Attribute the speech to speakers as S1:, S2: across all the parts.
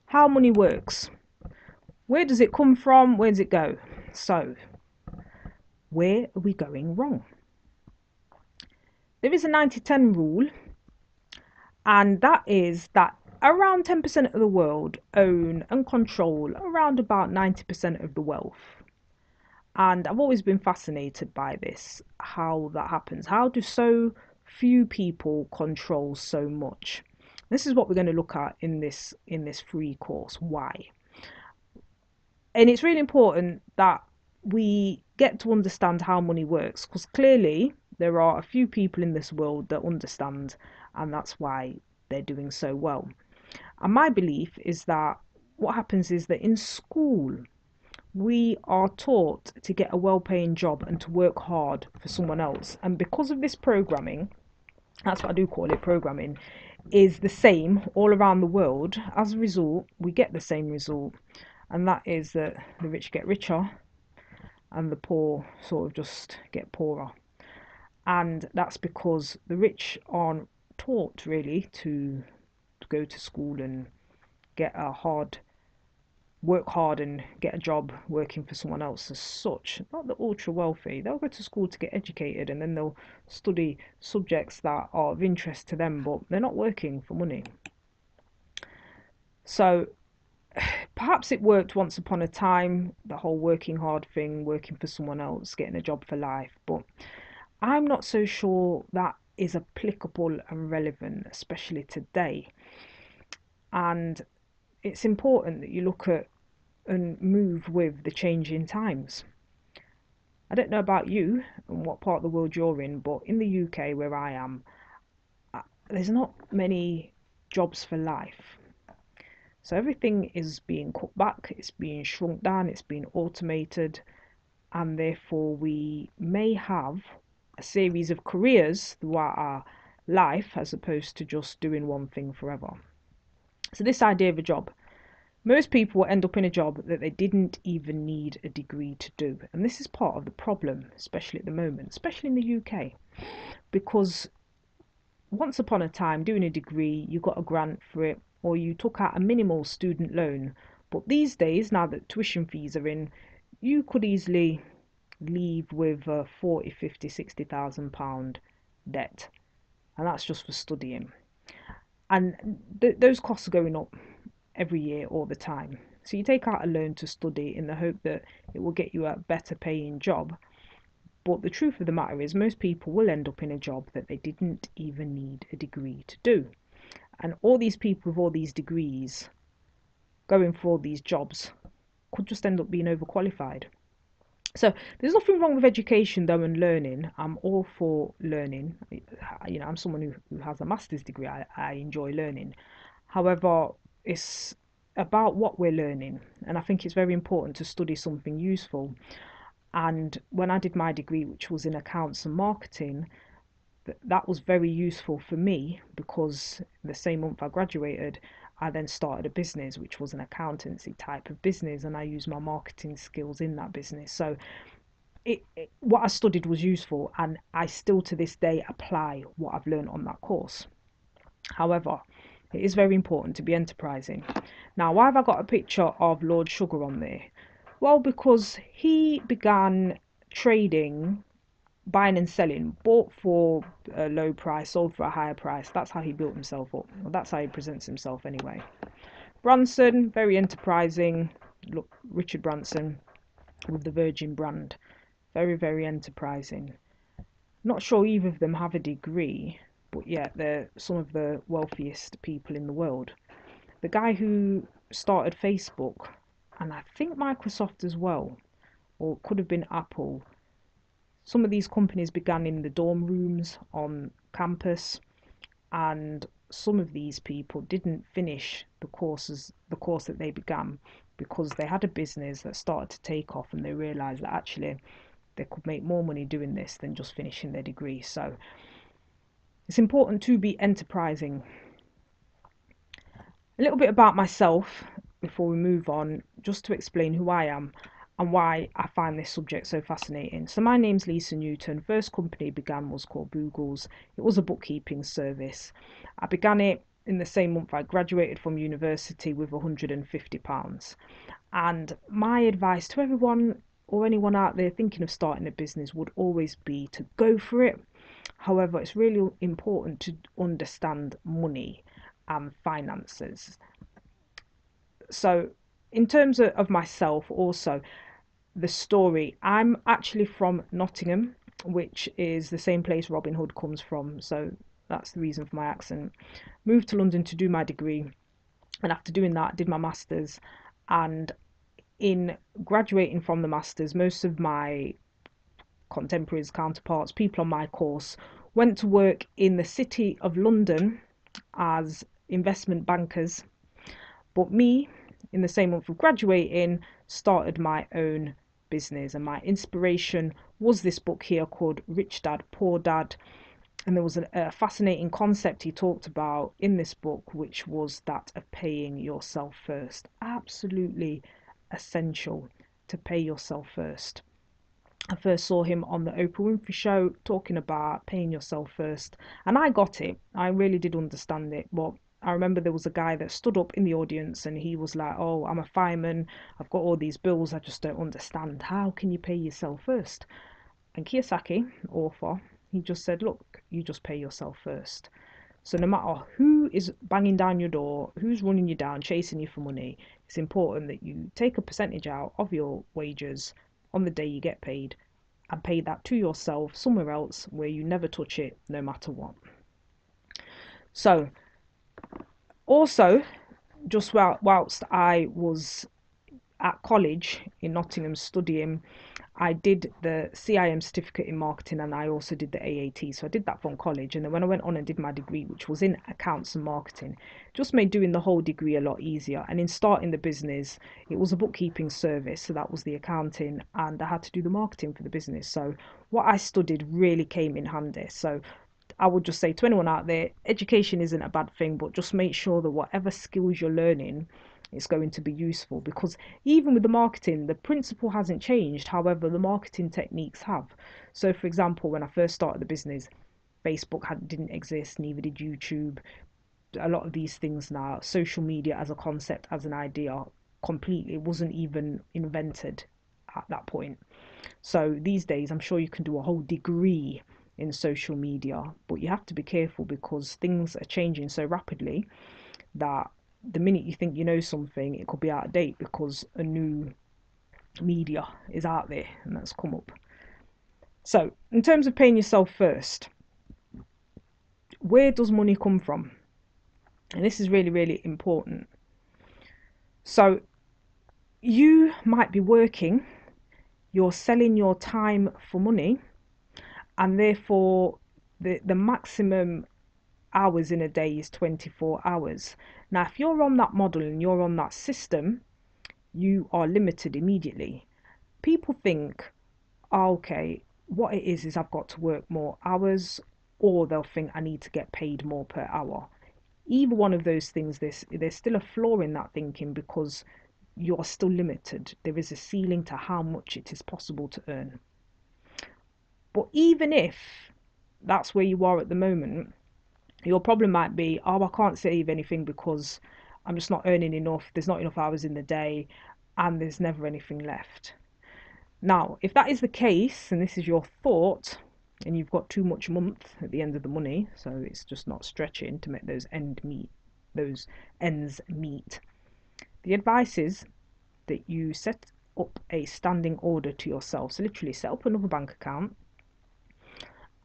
S1: how money works. Where does it come from? Where does it go? So, where are we going wrong? There is a 90-10 rule, and that is that around 10% of the world own and control around about 90% of the wealth. And I've always been fascinated by this, how that happens. How do so few people control so much? This is what we're going to look at in this free course. Why? And it's really important that we get to understand how money works, because clearly there are a few people in this world that understand, and that's why they're doing so well. And my belief is that what happens is that in school we are taught to get a well-paying job and to work hard for someone else, and because of this programming, that's what I do call it, programming is the same all around the world. As a result, we get the same result, and that is that the rich get richer and the poor sort of just get poorer. And that's because the rich aren't taught really to go to school and get a hard work hard and get a job working for someone else as such. Not the ultra wealthy. They'll go to school to get educated and then they'll study subjects that are of interest to them, but they're not working for money. So perhaps it worked once upon a time, the whole working hard thing, working for someone else, getting a job for life, but I'm not so sure that is applicable and relevant, especially today. And it's important that you look at and move with the changing times. I don't know about you and what part of the world you're in, but in the UK where I am, there's not many jobs for life. So everything is being cut back, it's being shrunk down, it's being automated, and therefore we may have a series of careers throughout our life as opposed to just doing one thing forever. So this idea of a job, most people will end up in a job that they didn't even need a degree to do. And this is part of the problem, especially at the moment, especially in the UK, because once upon a time, doing a degree, you got a grant for it, or you took out a minimal student loan. But these days, now that tuition fees are in, you could easily leave with a 40, 50, 60,000 pound debt. And that's just for studying. And those costs are going up every year all the time. So you take out a loan to study in the hope that it will get you a better paying job. But the truth of the matter is, most people will end up in a job that they didn't even need a degree to do. And all these people with all these degrees going for all these jobs could just end up being overqualified. So there's nothing wrong with education though and learning. I'm all for learning. I'm someone who has a master's degree. I enjoy learning. However, it's about what we're learning, and I think it's very important to study something useful. And when I did my degree, which was in accounts and marketing, that was very useful for me because the same month I graduated, I then started a business which was an accountancy type of business, and I used my marketing skills in that business. So what I studied was useful, and I still to this day apply what I've learned on that course. However, it is very important to be enterprising. Now, why have I got a picture of Lord Sugar on there? Well, because he began trading, buying and selling, bought for a low price, sold for a higher price. That's how he built himself up. Well, that's how he presents himself anyway. Branson, very enterprising. Look, Richard Branson with the Virgin brand. Very, very enterprising. Not sure either of them have a degree, but yet they're some of the wealthiest people in the world. The guy who started Facebook, and I think Microsoft as well, or could have been Apple, some of these companies began in the dorm rooms on campus, and some of these people didn't finish the course that they began because they had a business that started to take off and they realized that actually they could make more money doing this than just finishing their degree. So it's important to be enterprising. A little bit about myself before we move on, just to explain who I am and why I find this subject so fascinating. So my name's Lisa Newton. First company I began was called Boogles. It was a bookkeeping service. I began it in the same month I graduated from university with £150. And my advice to everyone or anyone out there thinking of starting a business would always be to go for it. However, it's really important to understand money and finances. So, in terms of myself, also, the story, I'm actually from Nottingham, which is the same place Robin Hood comes from. So, that's the reason for my accent. Moved to London to do my degree, and after doing that, did my master's. And in graduating from the masters, most of my contemporaries, counterparts, people on my course went to work in the city of London as investment bankers. But me, in the same month of graduating, started my own business. And my inspiration was this book here called Rich Dad, Poor Dad. And there was a fascinating concept he talked about in this book, which was that of paying yourself first. Absolutely essential to pay yourself first. I first saw him on the Oprah Winfrey Show talking about paying yourself first, and I got it. I really did understand it. But I remember there was a guy that stood up in the audience and he was like, "Oh, I'm a fireman. I've got all these bills. I just don't understand. How can you pay yourself first?" And Kiyosaki, author, he just said, "Look, you just pay yourself first." So no matter who is banging down your door, who's running you down, chasing you for money, it's important that you take a percentage out of your wages on the day you get paid and pay that to yourself somewhere else where you never touch it no matter what. So also, just whilst I was at college in Nottingham studying, I did the CIM certificate in marketing and I also did the AAT. So I did that from college. And then when I went on and did my degree, which was in accounts and marketing, just made doing the whole degree a lot easier. And in starting the business, it was a bookkeeping service. So that was the accounting and I had to do the marketing for the business. So what I studied really came in handy. So I would just say to anyone out there, education isn't a bad thing, but just make sure that whatever skills you're learning is going to be useful, because even with the marketing, the principle hasn't changed. However, the marketing techniques have. So, for example, when I first started the business, didn't exist, neither did YouTube. A lot of these things now, social media as a concept, as an idea, completely wasn't even invented at that point. So these days, I'm sure you can do a whole degree in social media, but you have to be careful because things are changing so rapidly that the minute you think you know something, it could be out of date because a new media is out there and that's come up. So, in terms of paying yourself first, where does money come from? And this is really, really important. So, you might be working, you're selling your time for money, and therefore the maximum hours in a day is 24 hours. Now, if you're on that model and you're on that system, you are limited immediately. People think, oh, okay, what it is I've got to work more hours, or they'll think I need to get paid more per hour. Either one of those things, there's still a flaw in that thinking because you're still limited. There is a ceiling to how much it is possible to earn. But even if that's where you are at the moment, your problem might be, oh, I can't save anything because I'm just not earning enough. There's not enough hours in the day and there's never anything left. Now, if that is the case and this is your thought and you've got too much month at the end of the money, so it's just not stretching to make those ends meet. The advice is that you set up a standing order to yourself. So literally set up another bank account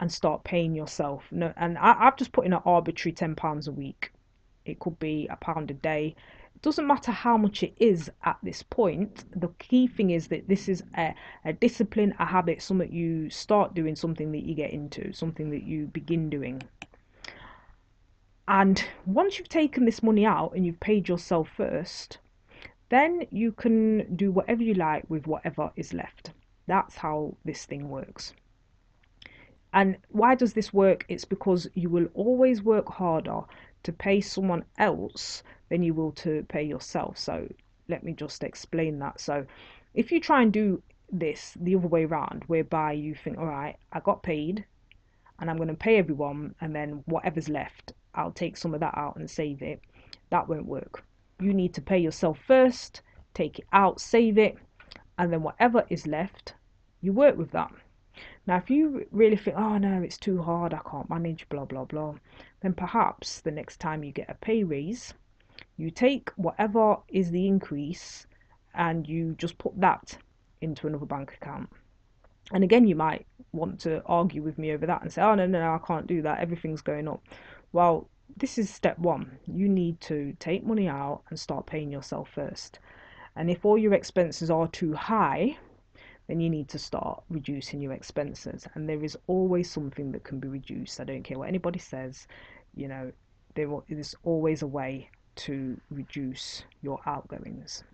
S1: and start paying yourself. No, and I've just put in an arbitrary £10 a week. It could be £1 a day. It doesn't matter how much it is at this point. The key thing is that this is a discipline, a habit, something you start doing, something that you get into, something that you begin doing. And once you've taken this money out and you've paid yourself first, then you can do whatever you like with whatever is left. That's how this thing works. And why does this work? It's because you will always work harder to pay someone else than you will to pay yourself. So let me just explain that. So if you try and do this the other way around, whereby you think, all right, I got paid and I'm going to pay everyone, and then whatever's left, I'll take some of that out and save it. That won't work. You need to pay yourself first, take it out, save it, and then whatever is left, you work with that. Now, if you really think, oh no, it's too hard, I can't manage, blah, blah, blah, then perhaps the next time you get a pay raise, you take whatever is the increase and you just put that into another bank account. And again, you might want to argue with me over that and say, oh, no, no, no, I can't do that. Everything's going up. Well, this is step one. You need to take money out and start paying yourself first. And if all your expenses are too high, then you need to start reducing your expenses. And there is always something that can be reduced. I don't care what anybody says, you know, there is always a way to reduce your outgoings.